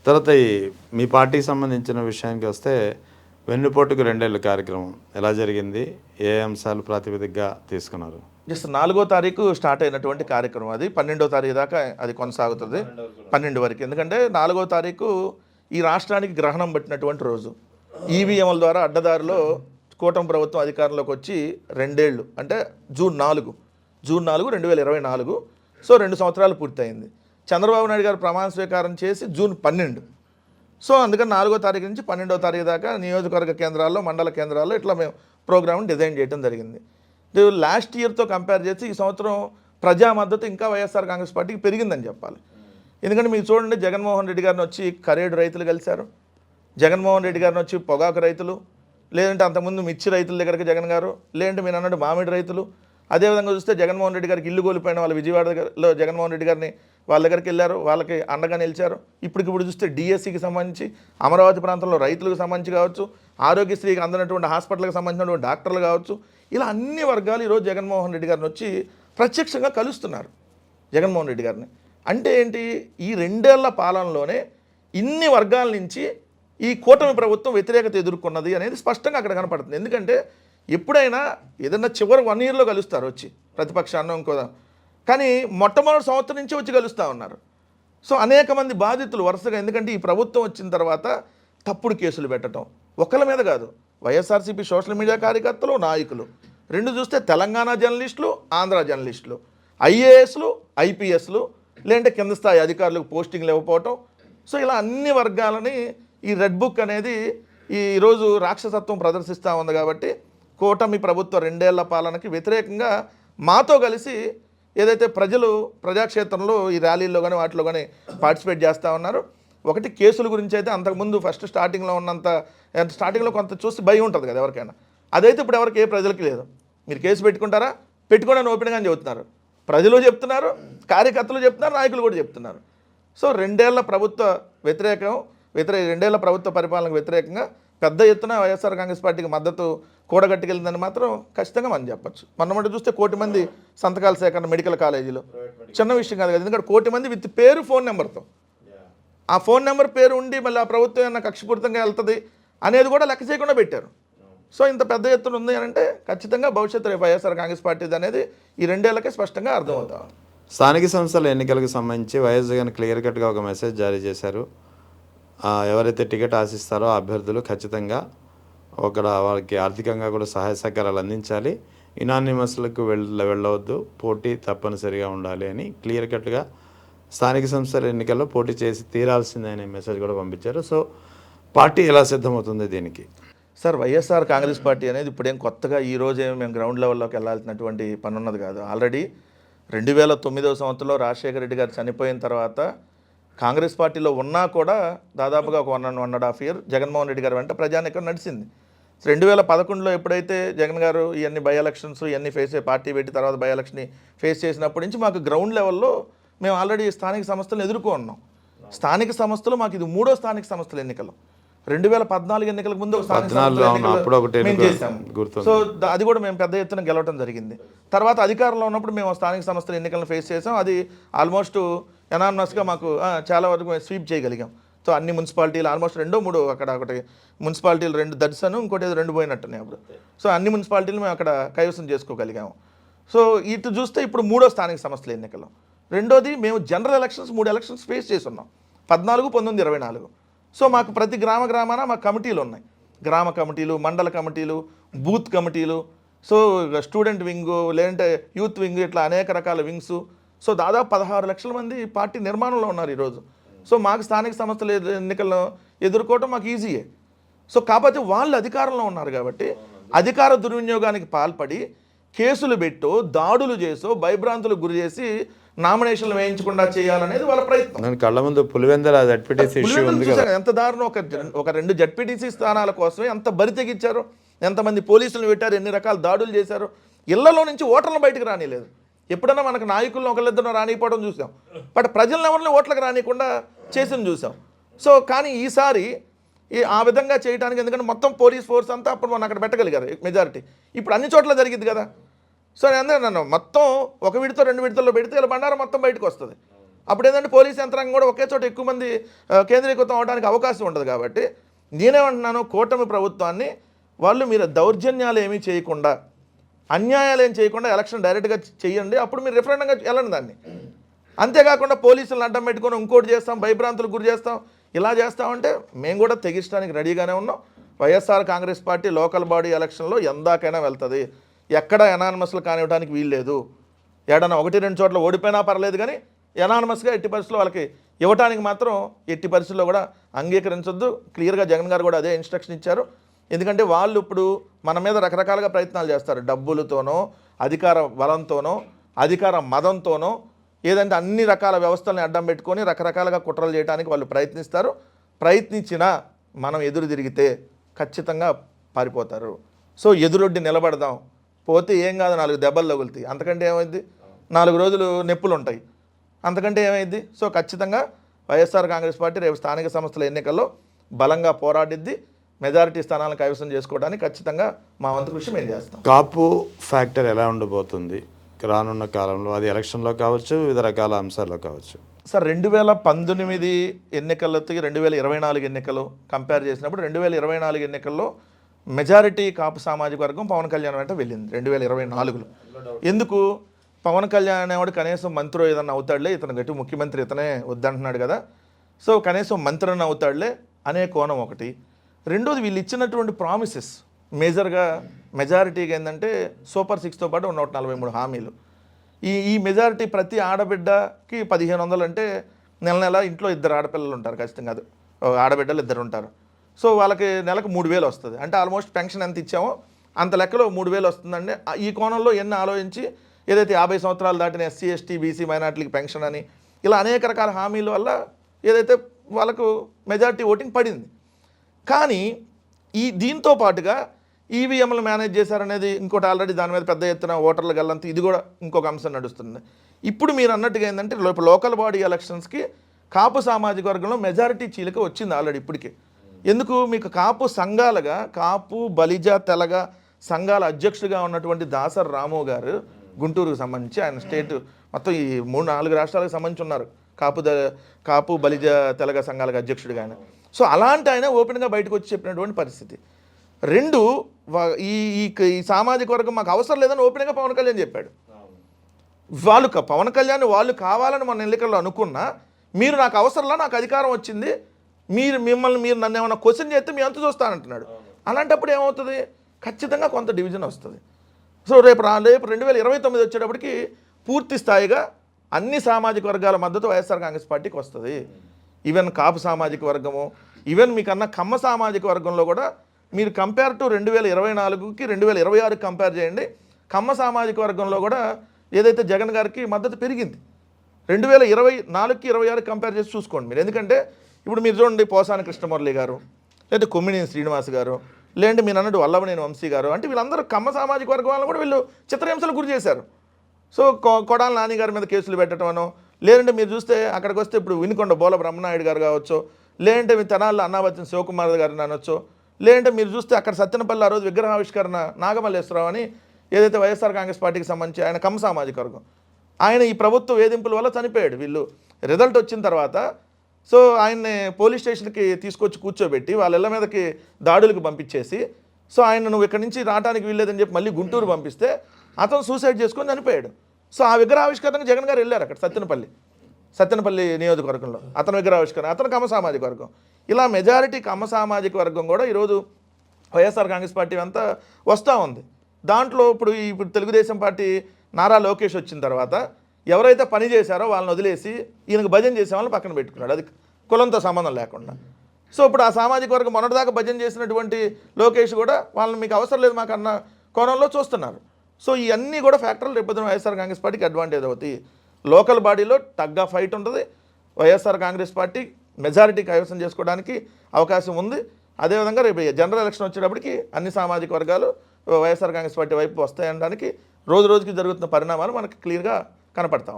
తర్వాత మీ పార్టీకి సంబంధించిన విషయానికి వస్తే వెన్నుపోటుకు 2 ఏళ్ల కార్యక్రమం ఎలా జరిగింది? ఏ అంశాలు ప్రాతిపదికగా తీసుకున్నారు? జస్ట్ 4వ తారీఖు స్టార్ట్ అయినటువంటి కార్యక్రమం అది 12వ తారీఖు దాకా అది కొనసాగుతుంది. 12 వరకు. ఎందుకంటే 4వ తారీఖు ఈ రాష్ట్రానికి గ్రహణం పట్టినటువంటి రోజు. ఈవీఎంల ద్వారా అడ్డదారిలో కూటమి ప్రభుత్వం అధికారంలోకి వచ్చి 2 ఏళ్ళు అంటే జూన్ 4 2024. సో 2 సంవత్సరాలు పూర్తయింది. చంద్రబాబు నాయుడు గారు ప్రమాణ స్వీకారం చేసి జూన్ 12. సో అందుకని 4వ తారీఖు నుంచి 12వ తారీఖు దాకా నియోజకవర్గ కేంద్రాల్లో, మండల కేంద్రాల్లో ఇట్లా మేము ప్రోగ్రామ్ డిజైన్ చేయడం జరిగింది. లాస్ట్ ఇయర్తో కంపేర్ చేసి ఈ సంవత్సరం ప్రజా మద్దతు ఇంకా వైఎస్ఆర్ కాంగ్రెస్ పార్టీకి పెరిగిందని చెప్పాలి. ఎందుకంటే మీరు చూడండి, జగన్మోహన్ రెడ్డి గారిని వచ్చి కరేడు రైతులు కలిశారు, జగన్మోహన్ రెడ్డి గారిని వచ్చి పొగాకు రైతులు, లేదంటే అంతకుముందు మిర్చి రైతుల దగ్గరికి జగన్ గారు, లేదంటే మీరు అన్నట్టు మామిడి రైతులు, అదేవిధంగా చూస్తే జగన్మోహన్ రెడ్డి గారికి ఇల్లు కోల్పోయిన వాళ్ళు విజయవాడలో జగన్మోహన్ రెడ్డి గారిని వాళ్ళ దగ్గరికి వెళ్ళారు, వాళ్ళకి అండగా నిలిచారు. ఇప్పుడు చూస్తే డిఎస్సికి సంబంధించి, అమరావతి ప్రాంతంలో రైతులకు సంబంధించి కావచ్చు, ఆరోగ్యశ్రీకి అందనటువంటి హాస్పిటల్కి సంబంధించినటువంటి డాక్టర్లు కావచ్చు, ఇలా అన్ని వర్గాలు ఈరోజు జగన్మోహన్ రెడ్డి గారిని వచ్చి ప్రత్యక్షంగా కలుస్తున్నారు జగన్మోహన్ రెడ్డి గారిని. అంటే ఏంటి, ఈ 2 ఏళ్ల పాలనలోనే ఇన్ని వర్గాల నుంచి ఈ కూటమి ప్రభుత్వం వ్యతిరేకత ఎదుర్కొన్నది అనేది స్పష్టంగా అక్కడ కనపడుతుంది. ఎందుకంటే ఎప్పుడైనా ఏదన్నా చివరి 1 ఇయర్లో కలుస్తారు వచ్చి ప్రతిపక్షాన్ని ఇంకో, కానీ మొట్టమొదటి సంవత్సరం నుంచి వచ్చి కలుస్తూ ఉన్నారు. సో అనేక మంది బాధితులు వరుసగా, ఎందుకంటే ఈ ప్రభుత్వం వచ్చిన తర్వాత తప్పుడు కేసులు పెట్టడం ఒకళ్ళ మీద కాదు, వైఎస్ఆర్సీపీ సోషల్ మీడియా కార్యకర్తలు, నాయకులు, 2 చూస్తే తెలంగాణ జర్నలిస్టులు, ఆంధ్ర జర్నలిస్టులు, ఐఏఎస్లు, ఐపీఎస్లు, లేదంటే కింద స్థాయి అధికారులకు పోస్టింగ్లు ఇవ్వకపోవటం. సో ఇలా అన్ని వర్గాలని ఈ రెడ్ బుక్ అనేది ఈరోజు రాక్షసత్వం ప్రదర్శిస్తూ ఉంది. కాబట్టి కూటమి ప్రభుత్వ 2 ఏళ్ల పాలనకి వ్యతిరేకంగా మాతో కలిసి ఏదైతే ప్రజలు ప్రజాక్షేత్రంలో ఈ ర్యాలీల్లో కానీ వాటిలో కానీ పార్టిసిపేట్ చేస్తూ ఉన్నారు. ఒకటి కేసుల గురించి అయితే అంతకుముందు ఫస్ట్ స్టార్టింగ్లో ఉన్నంత, స్టార్టింగ్లో కొంత చూసి భయం ఉంటుంది కదా ఎవరికైనా, అదైతే ఇప్పుడు ఎవరికి ఏ ప్రజలకి లేదు. మీరు కేసు పెట్టుకుంటారా, పెట్టుకోవడానికి ఓపెన్గా చెబుతున్నారు, ప్రజలు చెప్తున్నారు, కార్యకర్తలు చెప్తున్నారు, నాయకులు కూడా చెప్తున్నారు. సో 2 ఏళ్ల ప్రభుత్వ 2 ఏళ్ల ప్రభుత్వ పరిపాలనకు వ్యతిరేకంగా పెద్ద ఎత్తున వైఎస్ఆర్ కాంగ్రెస్ పార్టీకి మద్దతు కూడగట్టుకెళ్ళిందని మాత్రం ఖచ్చితంగా మనం చెప్పచ్చు. మొన్నటి చూస్తే 1 కోటి మంది సంతకాల సేకరణ మెడికల్ కాలేజీలో, చిన్న విషయం కాదు కదా. ఎందుకంటే 1 కోటి మంది విత్ పేరు, ఫోన్ నెంబర్తో, ఆ ఫోన్ నెంబర్ పేరు ఉండి మళ్ళీ ఆ ప్రభుత్వం ఏమన్నా కక్షపూరితంగా వెళ్తుంది అనేది కూడా లెక్క చేయకుండా పెట్టారు. సో ఇంత పెద్ద ఎత్తున ఉంది అని అంటే ఖచ్చితంగా భవిష్యత్తు రేపు వైఎస్ఆర్ కాంగ్రెస్ పార్టీది అనేది ఈ 2 ఏళ్లకే స్పష్టంగా అర్థమవుతాం. స్థానిక సంస్థల ఎన్నికలకు సంబంధించి వైఎస్ జగన్ క్లియర్ కట్గా ఒక మెసేజ్ జారీ చేశారు. ఎవరైతే టికెట్ ఆశిస్తారో ఆ అభ్యర్థులు ఖచ్చితంగా వాళ్ళకి ఆర్థికంగా కూడా సహాయ సహకారాలు అందించాలి, ఇనానిమస్లకు వెళ్ళవద్దు, పోటీ తప్పనిసరిగా ఉండాలి అని క్లియర్ కట్గా స్థానిక సంస్థల ఎన్నికల్లో పోటీ చేసి తీరాల్సిందే అనే మెసేజ్ కూడా పంపించారు. సో పార్టీ ఎలా సిద్ధమవుతుంది దీనికి? సార్, వైఎస్ఆర్ కాంగ్రెస్ పార్టీ అనేది ఇప్పుడేం కొత్తగా ఈ రోజు ఏమి మేము గ్రౌండ్ లెవెల్లోకి వెళ్ళాల్సినటువంటి పని ఉన్నది కాదు. ఆల్రెడీ 2009వ సంవత్సరంలో రాజశేఖర రెడ్డి గారు చనిపోయిన తర్వాత కాంగ్రెస్ పార్టీలో ఉన్నా కూడా దాదాపుగా ఒక 1.5 ఇయర్ జగన్మోహన్ రెడ్డి గారు వెంట ప్రజానీకం నడిచింది. 2011లో ఎప్పుడైతే జగన్ గారు ఇవన్నీ బై ఎలక్షన్స్ ఇవన్నీ పార్టీ పెట్టి తర్వాత బై ఎలక్షన్ని ఫేస్ చేసినప్పటి నుంచి మాకు గ్రౌండ్ లెవెల్లో మేము ఆల్రెడీ స్థానిక సంస్థలను ఎదుర్కొన్నాం. స్థానిక సంస్థలు మాకు ఇది 3వ స్థానిక సంస్థల ఎన్నికలు. 2014 ఎన్నికలకు ముందు మేము చేసాము. సో అది కూడా మేము పెద్ద ఎత్తున గెలవడం జరిగింది. తర్వాత అధికారంలో ఉన్నప్పుడు మేము స్థానిక సంస్థల ఎన్నికలను ఫేస్ చేసాం. అది ఆల్మోస్ట్ ఎనానమస్గా మాకు చాలా వరకు స్వీప్ చేయగలిగాం. సో అన్ని మున్సిపాలిటీలు ఆల్మోస్ట్ 2-3 అక్కడ ఒకటి మున్సిపాలిటీలు 2 దర్శను, ఇంకోటి 2 పోయినట్టున్నాయి అప్పుడు. సో అన్ని మున్సిపాలిటీలు మేము అక్కడ కైవసం చేసుకోగలిగాము. సో ఇటు చూస్తే ఇప్పుడు 3వ స్థానిక సంస్థల ఎన్నికలు. రెండోది మేము జనరల్ ఎలక్షన్స్ 3 ఎలక్షన్స్ ఫేస్ చేసి ఉన్నాం, 14, 19, 24. సో మాకు ప్రతి గ్రామాన మాకు కమిటీలు ఉన్నాయి, గ్రామ కమిటీలు, మండల కమిటీలు, బూత్ కమిటీలు, సో స్టూడెంట్ వింగు, లేదంటే యూత్ వింగ్, ఇట్లా అనేక రకాల వింగ్స్. సో దాదాపు 16 లక్షల మంది పార్టీ నిర్మాణంలో ఉన్నారు ఈరోజు. సో మాకు స్థానిక సంస్థల ఎన్నికలను ఎదుర్కోవటం మాకు ఈజీయే. సో కాకపోతే వాళ్ళు అధికారంలో ఉన్నారు కాబట్టి అధికార దుర్వినియోగానికి పాల్పడి కేసులు పెట్టో, దాడులు చేసో, భయభ్రాంతులకు గురి చేసి నామినేషన్లు వేయించకుండా చేయాలనేది వాళ్ళ ప్రయత్నం. కళ్ళ ముందు పులివెందుల ఎంత దారుణం, ఒక 2 జడ్పీటీసీ స్థానాల కోసమే ఎంత బరి తెగించారు, ఎంతమంది పోలీసులు పెట్టారు, ఎన్ని రకాల దాడులు చేశారు. ఇళ్లలో నుంచి ఓటర్లను బయటకు రానిలేదు. ఎప్పుడైనా మనకు నాయకులను ఒకళ్ళిద్దరు రానిపోవడం చూసాం, బట్ ప్రజలను ఎవరిని ఓట్లకు రానియకుండా చేసిన చూసాం. సో కానీ ఈసారి ఆ విధంగా చేయడానికి, ఎందుకంటే మొత్తం పోలీస్ ఫోర్స్ అంతా అప్పుడు మనం అక్కడ పెట్టగలిగారు మెజారిటీ. ఇప్పుడు అన్ని చోట్ల జరిగింది కదా. సో అందుకే నన్ను మొత్తం 1 విడత 2 విడతల్లో పెడితే ఇలా బండారం మొత్తం బయటకు వస్తుంది. అప్పుడు ఏంటంటే పోలీస్ యంత్రాంగం కూడా ఒకే చోట ఎక్కువ మంది కేంద్రీకృతం అవడానికి అవకాశం ఉండదు. కాబట్టి నేనేమంటున్నాను, కూటమి ప్రభుత్వాన్ని వాళ్ళు మీరు దౌర్జన్యాలు ఏమీ చేయకుండా, అన్యాయాలు ఏం చేయకుండా ఎలక్షన్ డైరెక్ట్గా చేయండి, అప్పుడు మీరు రిఫరెండంగా వెళ్ళండి దాన్ని. అంతేకాకుండా పోలీసులను అడ్డం పెట్టుకొని ఇంకోటి చేస్తాం, భయభ్రాంతులకు గురి చేస్తాం, ఇలా చేస్తామంటే మేము కూడా తెగించడానికి రెడీగానే ఉన్నాం. YSR Congress party local body ఎలక్షన్లో ఎందాకైనా వెళ్తుంది. ఎక్కడ ఎనానిమస్లు కానివ్వడానికి వీల్లేదు. ఏడన్నా 1-2 చోట్ల ఓడిపోయినా పర్లేదు, కానీ ఎనానిమస్గా ఎట్టి పరిస్థితుల్లో వాళ్ళకి ఇవ్వడానికి మాత్రం ఎట్టి పరిస్థితుల్లో కూడా అంగీకరించొద్దు. క్లియర్గా జగన్ గారు కూడా అదే ఇన్స్ట్రక్షన్ ఇచ్చారు. ఎందుకంటే వాళ్ళు ఇప్పుడు మన మీద రకరకాలుగా ప్రయత్నాలు చేస్తారు. డబ్బులతోనో, అధికార బలంతోనో, అధికార మదంతోనో, ఏదంటే అన్ని రకాల వ్యవస్థల్ని అడ్డం పెట్టుకొని రకరకాలుగా కుట్రలు చేయడానికి వాళ్ళు ప్రయత్నిస్తారు. ప్రయత్నించినా మనం ఎదురు తిరిగితే ఖచ్చితంగా పారిపోతారు. సో ఎదురొడ్డి నిలబడదాం. పోతే ఏం కాదు, 4 దెబ్బలు తగులుతాయి, అంతకంటే ఏమైంది, 4 రోజులు నొప్పులు ఉంటాయి, అంతకంటే ఏమైంది. సో ఖచ్చితంగా వైఎస్ఆర్ కాంగ్రెస్ పార్టీ రేపు స్థానిక సంస్థల ఎన్నికల్లో బలంగా పోరాడిద్ది. మెజారిటీ స్థానాలను కైవసం చేసుకోవడానికి ఖచ్చితంగా మా వంతు కృషి మేము చేస్తాం. కాపు ఫ్యాక్టర్ ఎలా ఉండబోతుంది రానున్న కాలంలో? అది ఎలక్షన్లో కావచ్చు, వివిధ రకాల అంశాల్లో కావచ్చు. సార్ 2019 ఎన్నికలతో 2024 ఎన్నికలు కంపేర్ చేసినప్పుడు 2024 ఎన్నికల్లో మెజారిటీ కాపు సామాజిక వర్గం పవన్ కళ్యాణ్ వెంట వెళ్ళింది 2024లో. ఎందుకు? పవన్ కళ్యాణ్ అనేవాడు కనీసం మంత్రి ఏదన్నా అవుతాడులే, ఇతను గట్టి ముఖ్యమంత్రి ఇతనే వద్దంటున్నాడు కదా, సో కనీసం మంత్రి అన్న అవుతాడులే అనే కోణం ఒకటి. రెండోది వీళ్ళు ఇచ్చినటువంటి ప్రామిసెస్ మేజర్గా మెజారిటీగా ఏంటంటే సూపర్ 6తో పాటు 143 హామీలు. ఈ మెజారిటీ ప్రతి ఆడబిడ్డకి 1500 అంటే నెల ఇంట్లో 2 ఆడపిల్లలు ఉంటారు ఖచ్చితంగా, అది ఆడబిడ్డలు 2 ఉంటారు. సో వాళ్ళకి నెలకు 3000 వస్తుంది. అంటే ఆల్మోస్ట్ పెన్షన్ ఎంత ఇచ్చామో అంత లెక్కలో 3000 వస్తుందండి. ఈ కోణంలో ఎన్ని ఆలోచించి ఏదైతే 50 సంవత్సరాలు దాటిన ఎస్సీ ఎస్టీ బీసీ మైనార్టీలకి పెన్షన్ అని ఇలా అనేక రకాల హామీల వల్ల ఏదైతే వాళ్ళకు మెజారిటీ ఓటింగ్ పడింది. కానీ దీంతో పాటుగా ఈవీఎంలు మేనేజ్ చేశారనేది ఇంకోటి, ఆల్రెడీ దాని మీద పెద్ద ఎత్తున ఓటర్ల గల్లంత, ఇది కూడా ఇంకొక అంశం నడుస్తుంది. ఇప్పుడు మీరు అన్నట్టుగా ఏంటంటే లోకల్ బాడీ ఎలక్షన్స్కి కాపు సామాజిక వర్గంలో మెజారిటీ చీలిక వచ్చింది ఆల్రెడీ ఇప్పటికే. ఎందుకు? మీకు కాపు సంఘాలుగా, కాపు బలిజ తెలగ సంఘాల అధ్యక్షుడిగా ఉన్నటువంటి దాసర్ రాము గారు గుంటూరుకు సంబంధించి, ఆయన స్టేట్ మొత్తం ఈ 3-4 రాష్ట్రాలకు సంబంధించి ఉన్నారు కాపు బలిజ తెలగ సంఘాలకు అధ్యక్షుడిగా ఆయన. సో అలాంటి ఆయన ఓపెన్గా బయటకు వచ్చి చెప్పినటువంటి పరిస్థితి. 2 ఈ సామాజిక వర్గం మాకు అవసరం లేదని ఓపెన్గా పవన్ కళ్యాణ్ చెప్పాడు. వాళ్ళు పవన్ కళ్యాణ్ వాళ్ళు కావాలని మన ఎన్నికల్లో అనుకున్నా, మీరు నాకు అవసరంలా, నాకు అధికారం వచ్చింది, మీరు నన్ను ఏమైనా క్వశ్చన్ చేస్తే మీ అంత చూస్తానంటున్నాడు. అలాంటప్పుడు ఏమవుతుంది? ఖచ్చితంగా కొంత డివిజన్ వస్తుంది. సో రేపు 2029 వచ్చేటప్పటికి పూర్తి స్థాయిగా అన్ని సామాజిక వర్గాల మద్దతు వైఎస్ఆర్ కాంగ్రెస్ పార్టీకి వస్తుంది. ఈవెన్ కాపు సామాజిక వర్గము, ఈవెన్ మీకన్నా కమ్మ సామాజిక వర్గంలో కూడా మీరు కంపేర్ టు 2024కి 2026కి కంపేర్ చేయండి, కమ్మ సామాజిక వర్గంలో కూడా ఏదైతే జగన్ గారికి మద్దతు పెరిగింది. 2024కి 26కి కంపేర్ చేసి చూసుకోండి మీరు. ఎందుకంటే ఇప్పుడు మీరు చూడండి, పోసాని కృష్ణమురళి గారు, లేదంటే కొమ్మినేని శ్రీనివాస్ గారు, లేదంటే మీరు అన్నట్టు వల్లభనేని వంశీ గారు, అంటే వీళ్ళందరూ కమ్మ సామాజిక వర్గం వాళ్ళని కూడా వీళ్ళు చిత్రహింసలు గురి చేశారు. సో కొడాల నాని గారి మీద కేసులు పెట్టడమనో, లేదంటే మీరు చూస్తే అక్కడికి వస్తే ఇప్పుడు వినుకొండ బోల బ్రహ్మనాయుడు గారు కావచ్చు, లేదంటే మీ తెనాల్లో అన్నాబత్తిన శివకుమార్ గారిని అనొచ్చు, లేదంటే మీరు చూస్తే అక్కడ సత్యనపల్లి ఆ రోజు విగ్రహావిష్కరణ నాగమల్లేశ్వరరావు అని ఏదైతే వైఎస్ఆర్ కాంగ్రెస్ పార్టీకి సంబంధించి ఆయన కమ్మ సామాజిక వర్గం, ఆయన ఈ ప్రభుత్వ వేధింపుల వల్ల చనిపోయాడు. వీళ్ళు రిజల్ట్ వచ్చిన తర్వాత సో ఆయన్ని పోలీస్ స్టేషన్కి తీసుకొచ్చి కూర్చోబెట్టి వాళ్ళ ఇళ్ళ మీదకి దాడులకు పంపించేసి, సో ఆయన నువ్వు ఇక్కడి నుంచి రావడానికి వీల్లేదని చెప్పి మళ్ళీ గుంటూరు పంపిస్తే అతను సూసైడ్ చేసుకొని చనిపోయాడు. సో ఆ విగ్రహావిష్కరణకు జగన్ గారు వెళ్ళారు అక్కడ సత్తెనపల్లి నియోజకవర్గంలో, అతని విగ్రహావిష్కరణ, అతను కమ్మ సామాజిక వర్గం. ఇలా మెజారిటీ కమ్మ సామాజిక వర్గం కూడా ఈరోజు వైఎస్ఆర్ కాంగ్రెస్ పార్టీ అంతా వస్తూ ఉంది. దాంట్లో ఇప్పుడు తెలుగుదేశం పార్టీ నారా లోకేష్ వచ్చిన తర్వాత ఎవరైతే పని చేశారో వాళ్ళని వదిలేసి ఈయనకు భజన చేసే వాళ్ళని పక్కన పెట్టుకున్నాడు, అది కులంతో సంబంధం లేకుండా. సో ఇప్పుడు ఆ సామాజిక వర్గం మొన్నటిదాకా భజన చేసినటువంటి లోకేష్ కూడా వాళ్ళని మీకు అవసరం లేదు మాకన్న కోణంలో చూస్తున్నారు. సో ఇవన్నీ కూడా ఫ్యాక్టర్లు రేపొద్దున వైఎస్ఆర్ కాంగ్రెస్ పార్టీకి అడ్వాంటేజ్ అవుతాయి. లోకల్ బాడీలో టగ్గా ఫైట్ ఉంటుంది. వైఎస్ఆర్ కాంగ్రెస్ పార్టీ మెజారిటీ కైవసం చేసుకోవడానికి అవకాశం ఉంది. అదేవిధంగా రేపు జనరల్ ఎలక్షన్ వచ్చేటప్పటికి అన్ని సామాజిక వర్గాలు వైఎస్ఆర్ కాంగ్రెస్ పార్టీ వైపు వస్తాయనడానికి రోజు రోజుకి జరుగుతున్న పరిణామాలు మనకి క్లియర్గా కనపడతాం.